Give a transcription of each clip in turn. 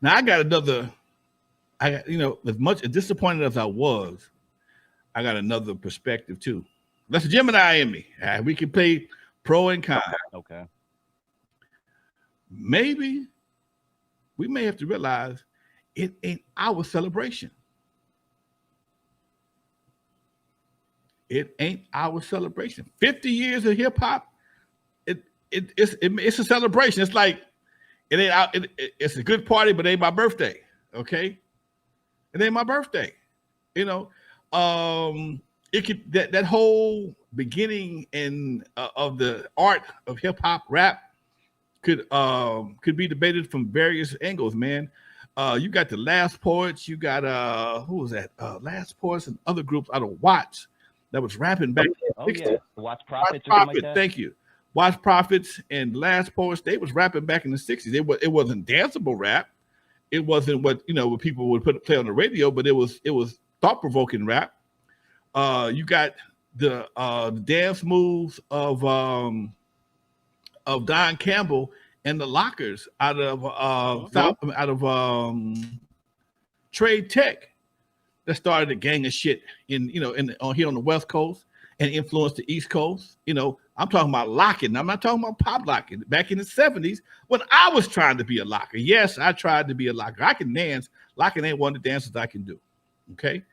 Now I got another. I got, as much as disappointed as I was, I got another perspective too. That's a Gemini in me. We can play pro and con. Okay. Maybe we may have to realize it ain't our celebration. It ain't our celebration. 50 years of hip hop, it's a celebration. It's like it ain't out. It's a good party, but it ain't my birthday. Okay, it ain't my birthday. You know, it could that whole beginning and of the art of hip hop rap could be debated from various angles, man. You got the Last Poets, you got who was that? Last Poets and other groups out of Watts that was rapping back. Oh yeah, Watch Prophets Watch or something like Prophet, that. thank you. Watch Prophets and Last Poets, they was rapping back in the 60s. It wasn't danceable rap. It wasn't what people would play on the radio, but it was thought-provoking rap. You got the dance moves of Don Campbell and the Lockers out of Trade Tech that started a gang of shit here on the West Coast and influenced the East Coast. I'm talking about locking. I'm not talking about pop locking. Back in the 70s when I was trying to be a locker. Yes, I tried to be a locker. I can dance. Locking ain't one of the dances I can do. Okay.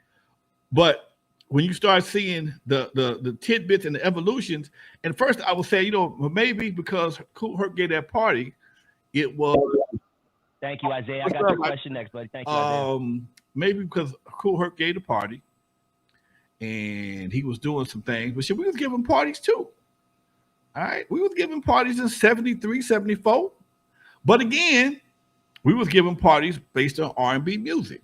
But when you start seeing the tidbits and the evolutions, and first I would say, maybe because Kool Herc gave that party, it was. Thank you, Isaiah. I got your question next, buddy. Thank you, Isaiah. Maybe because Kool Herc gave the party, and he was doing some things, but shit, we was giving parties too. All right, we was giving parties in 73, 74, but again, we was giving parties based on R&B music,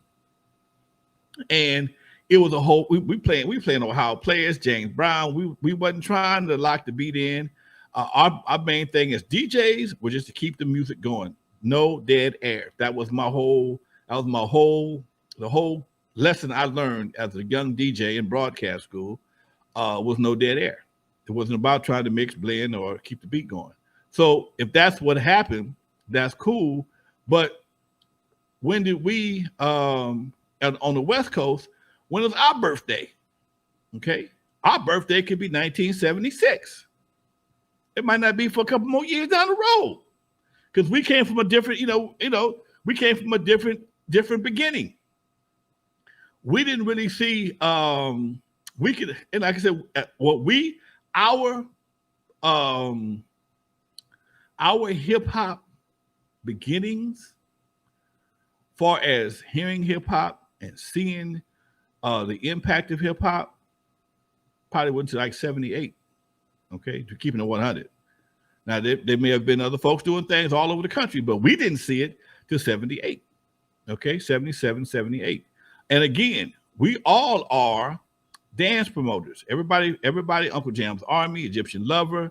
and it was a whole. We playing Ohio players, James Brown. We wasn't trying to lock the beat in. Our main thing as DJs was just to keep the music going. No dead air. That was the whole lesson I learned as a young DJ in broadcast school was no dead air. It wasn't about trying to mix, blend, or keep the beat going. So if that's what happened, that's cool. But when did we on the West Coast? When was our birthday? Okay, our birthday could be 1976. It might not be for a couple more years down the road because we came from a different, we came from a different beginning. We didn't really see we could, and like I said, our hip hop beginnings, far as hearing hip hop and seeing the impact of hip hop, probably went to like 78. Okay, to keeping it 100. Now there may have been other folks doing things all over the country, but we didn't see it till 78. Okay, 77, 78. And again, we all are dance promoters. Everybody, Uncle Jam's Army, Egyptian Lover,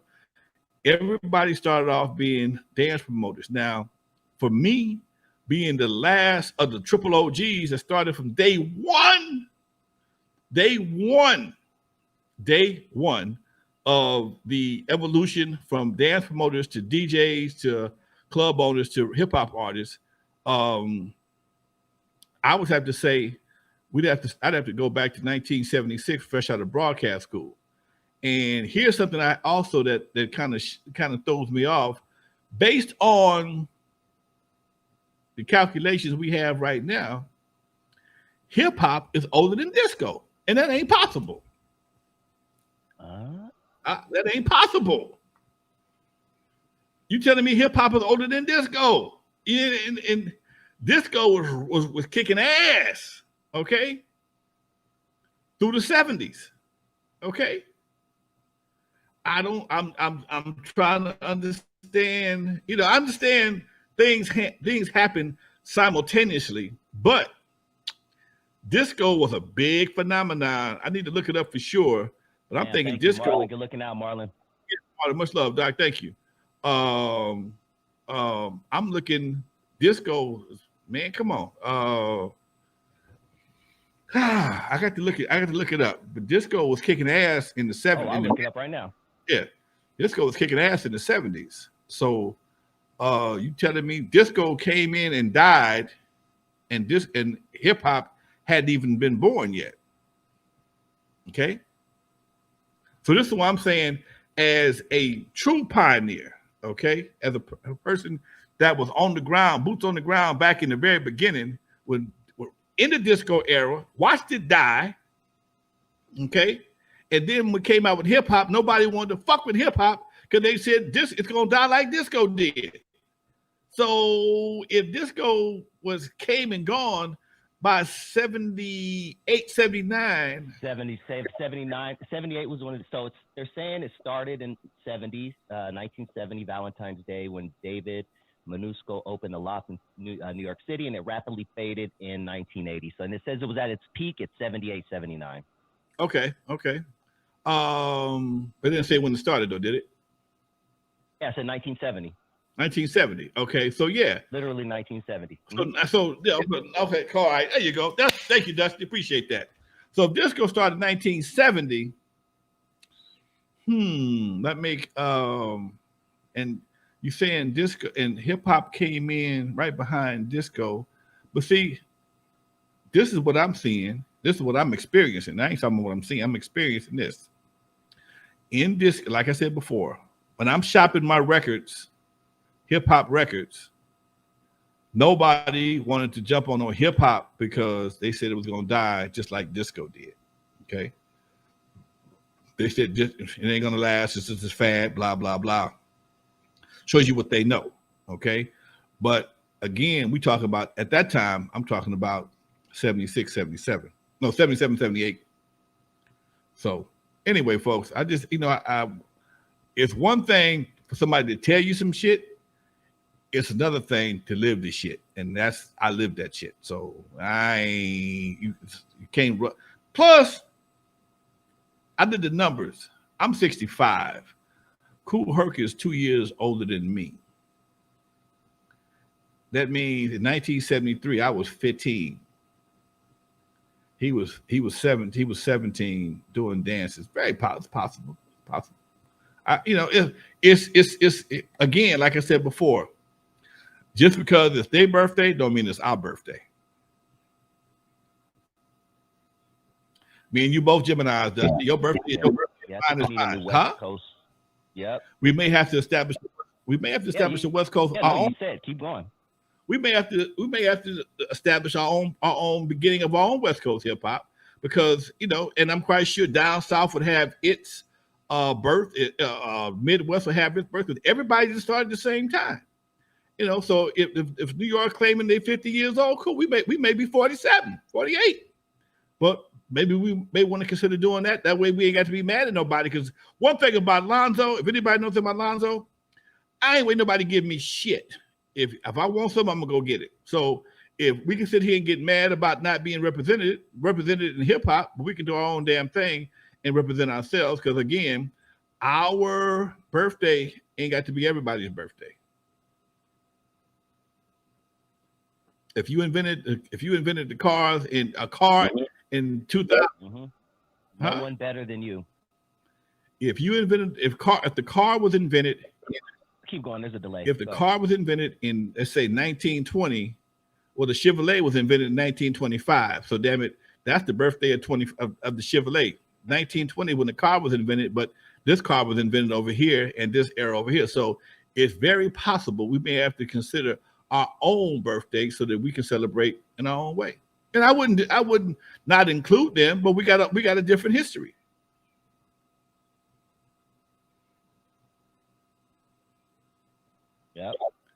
everybody started off being dance promoters. Now, for me, being the last of the triple OGs that started from day one of the evolution from dance promoters to DJs to club owners to hip hop artists, I would have to say I'd have to go back to 1976, fresh out of broadcast school. And here's something I also that kind of throws me off, based on the calculations we have right now. Hip hop is older than disco, and that ain't possible. That ain't possible. You telling me hip hop is older than disco? And disco was kicking ass, okay, through the 70s, okay. I'm trying to understand. I understand things happen simultaneously, but disco was a big phenomenon. I need to look it up for sure. But I'm thinking disco. Marlon, good looking out, Marlon. Yeah, much love, Doc. Thank you. I'm looking disco. Man, come on. I got to look it up. But disco was kicking ass in the 70s. I'll look it up right now. Yeah, disco was kicking ass in the 70s. So You telling me disco came in and died, and hip hop hadn't even been born yet? Okay, so this is what I'm saying as a true pioneer. Okay, as a person that was on the ground, boots on the ground back in the very beginning when in the disco era, watched it die. Okay, and then when we came out with hip hop, nobody wanted to fuck with hip hop because they said this it's gonna die like disco did. So if disco came and gone by 78, 79. 79, 78 was when it, so they're saying it started in 70s, 1970, Valentine's Day, when David Manusco opened the loft in New York City, and it rapidly faded in 1980. So, and it says it was at its peak at 78, 79. Okay. But it didn't say when it started though, did it? Yeah, it said 1970. 1970. Okay, so yeah, literally 1970. So yeah, okay, all right, there you go. Thank you, Dusty. Appreciate that. So if disco started 1970, that make and you saying disco and hip hop came in right behind disco, but see, this is what I'm seeing. This is what I'm experiencing. I ain't talking about what I'm seeing. I'm experiencing this. In this, like I said before, when I'm shopping my records, hip hop records, nobody wanted to jump on hip hop because they said it was going to die just like disco did. Okay. They said it ain't going to last. It's just a fad, blah, blah, blah. Shows you what they know. Okay. But again, we talk about at that time, I'm talking about 76, 77. No, 77, 78. So anyway, folks, I just, it's one thing for somebody to tell you some shit. It's another thing to live this shit, and I live that shit. So you can't run. Plus, I did the numbers. I'm 65. Kool Herc is 2 years older than me. That means in 1973 I was 15. He was 17 doing dances. Very possible. It's again, like I said before. Just because it's their birthday don't mean it's our birthday. Me and you both Geminis, Dusty. Your birthday is your birthday. Mine is mine. West Coast. Yep. We may have to establish the West Coast. You said keep going. We may have to establish our own beginning of our own West Coast hip hop because and I'm quite sure down south would have its birth. Midwest would have its birth because everybody just started at the same time. So if New York claiming they're 50 years old, cool. We may be 47, 48. But maybe we may want to consider doing that. That way we ain't got to be mad at nobody. Because one thing about Lonzo, if anybody knows about Lonzo, I ain't waiting nobody to give me shit. If I want something, I'm gonna go get it. So if we can sit here and get mad about not being represented in hip hop, but we can do our own damn thing and represent ourselves. Because again, our birthday ain't got to be everybody's birthday. If you invented the cars in a car in 2000, no one better than you. If the car was invented, keep going. There's a delay. If the car was invented in, let's say 1920, well, the Chevrolet was invented in 1925. So damn it, that's the birthday of the Chevrolet. 1920 when the car was invented, but this car was invented over here and this era over here. So it's very possible we may have to consider our own birthday so that we can celebrate in our own way. And I wouldn't not include them, but we got a different history. Yep.